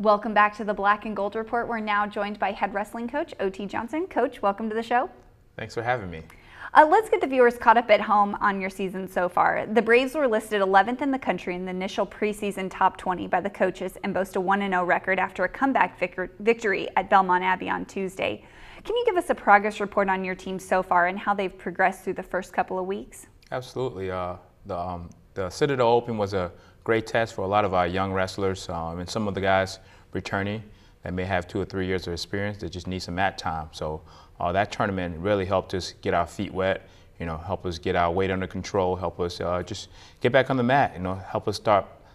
Welcome back to the Black and Gold Report. We're now joined by head wrestling coach O.T. Johnson. Coach, welcome to the show. Thanks for having me. Let's get the viewers caught up at home on your season so far. The Braves were listed 11th in the country in the initial preseason top 20 by the coaches and boast a 1-0 record after a comeback victory at Belmont Abbey on Tuesday. Can you give us a progress report on your team so far and how they've progressed through the first couple of weeks? Absolutely. The Citadel Open was a great test for a lot of our young wrestlers and some of the guys returning that may have 2 or 3 years of experience that just need some mat time. So that tournament really helped us get our feet wet, help us get our weight under control, help us just get back on the mat, help us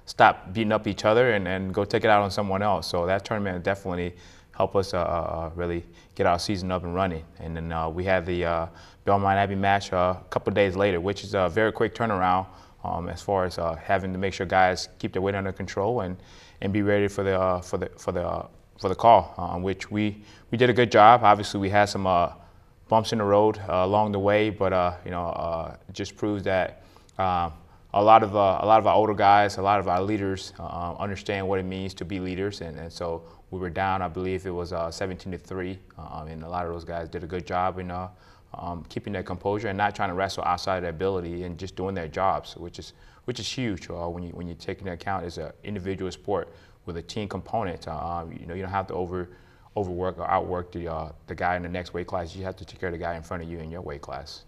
stop beating up each other and go take it out on someone else. So that tournament definitely helped us really get our season up and running. And then we had the Belmont Abbey match a couple of days later, which is a very quick turnaround as far as having to make sure guys keep their weight under control and be ready for the call, which we did a good job. Obviously, we had some bumps in the road along the way, but it just proves that a lot of our older guys, a lot of our leaders understand what it means to be leaders, and so we were down. I believe it was 17-3, and a lot of those guys did a good job in keeping their composure and not trying to wrestle outside of their ability and just doing their jobs, which is huge when you take into account it's an individual sport with a team component. You don't have to overwork or outwork the guy in the next weight class. You have to take care of the guy in front of you in your weight class.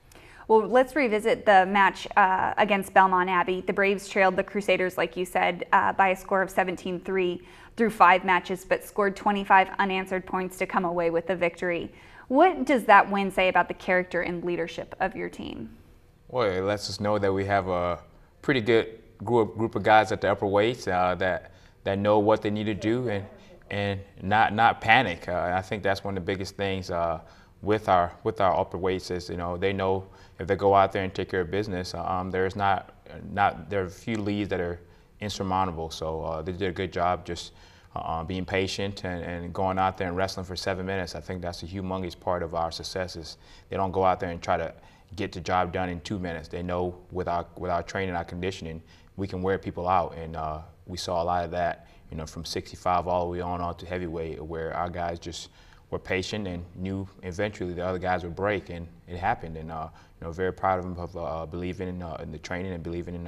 Well, let's revisit the match against Belmont Abbey. The Braves trailed the Crusaders, like you said, by a score of 17-3 through 5 matches, but scored 25 unanswered points to come away with the victory. What does that win say about the character and leadership of your team? Well, it lets us know that we have a pretty good group of guys at the upper weights that know what they need to do and not panic. I think that's one of the biggest things with our upper weights is they know if they go out there and take care of business, there are a few leads that are insurmountable. So they did a good job just being patient and going out there and wrestling for 7 minutes. I think that's a humongous part of our successes. They don't go out there and try to get the job done in 2 minutes. They know with our training, our conditioning, we can wear people out, and we saw a lot of that, from 65 all the way on to heavyweight, where our guys just were patient and knew eventually the other guys would break, and it happened. And very proud of them of believing in the training and believing in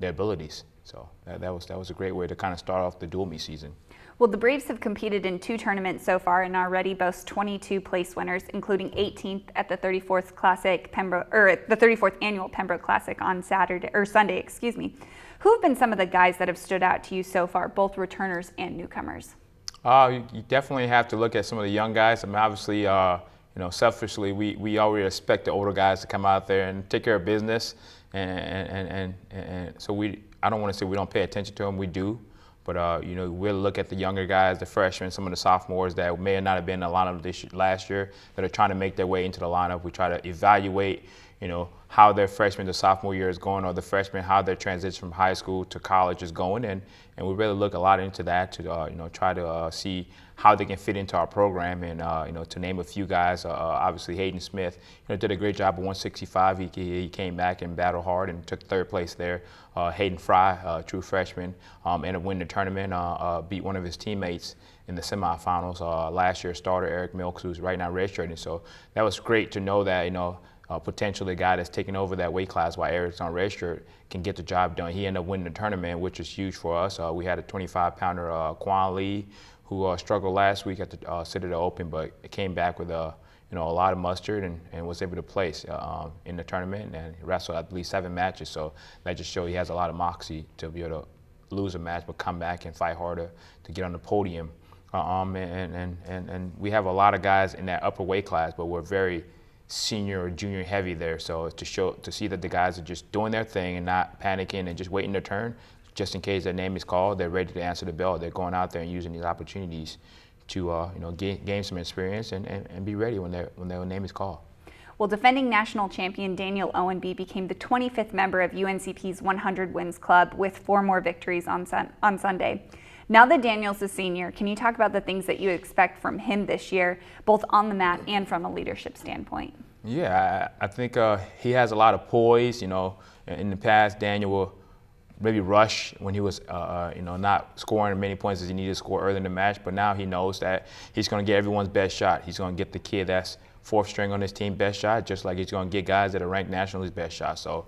their abilities. So that was a great way to kind of start off the dual meet season. Well, the Braves have competed in 2 tournaments so far and already boast 22 place winners, including 18th at the 34th annual Pember Classic on Sunday. Who have been some of the guys that have stood out to you so far, both returners and newcomers? You definitely have to look at some of the young guys. I mean, obviously, selfishly, we already expect the older guys to come out there and take care of business, and so I don't want to say we don't pay attention to them. We do. But we'll look at the younger guys, the freshmen, some of the sophomores that may not have been in the lineup last year that are trying to make their way into the lineup. We try to evaluate, how their freshman to sophomore year is going, or the freshmen, how their transition from high school to college is going, and we really look a lot into that to try to see how they can fit into our program. And to name a few guys, obviously Hayden Smith, did a great job at 165. He came back and battled hard and took 3rd place there. Hayden Fry, true freshman, ended up winning the tournament, beat one of his teammates in the semifinals. Last year starter Eric Milks, who's right now redshirting. So that was great to know that potentially a guy that's taking over that weight class while Eric's on redshirt can get the job done. He ended up winning the tournament, which is huge for us. We had a 25-pounder Quan Lee who struggled last week at the Citadel Open, but came back with a lot of mustard and was able to place in the tournament and wrestled, I believe, 7 matches. So that just shows he has a lot of moxie to be able to lose a match but come back and fight harder to get on the podium. And we have a lot of guys in that upper weight class, but we're very senior or junior heavy there. So to see that the guys are just doing their thing and not panicking and just waiting their turn, just in case their name is called, they're ready to answer the bell. They're going out there and using these opportunities to gain some experience and be ready when their name is called. Well, defending national champion Daniel Owen became the 25th member of UNCP's 100 Wins Club with 4 more victories on Sunday. Now that Daniel's a senior, can you talk about the things that you expect from him this year, both on the mat and from a leadership standpoint? Yeah, I think he has a lot of poise. In the past, Daniel maybe rush when he was, not scoring many points as he needed to score early in the match. But now he knows that he's going to get everyone's best shot. He's going to get the kid that's fourth string on his team best shot, just like he's going to get guys that are ranked nationally best shot. So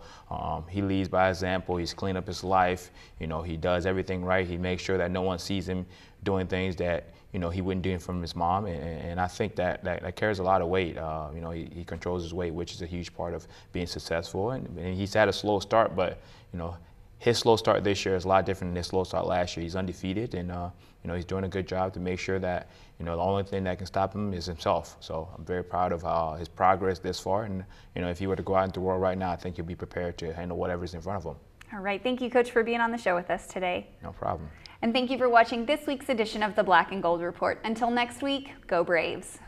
he leads by example. He's cleaned up his life. He does everything right. He makes sure that no one sees him doing things that he wouldn't do from his mom, and I think that carries a lot of weight. He controls his weight, which is a huge part of being successful. And he's had a slow start, but his slow start this year is a lot different than his slow start last year. He's undefeated, and he's doing a good job to make sure that the only thing that can stop him is himself. So I'm very proud of his progress this far, and if he were to go out into the world right now, I think he'll be prepared to handle whatever's in front of him. All right, thank you, Coach, for being on the show with us today. No problem. And thank you for watching this week's edition of the Black and Gold Report. Until next week, go Braves.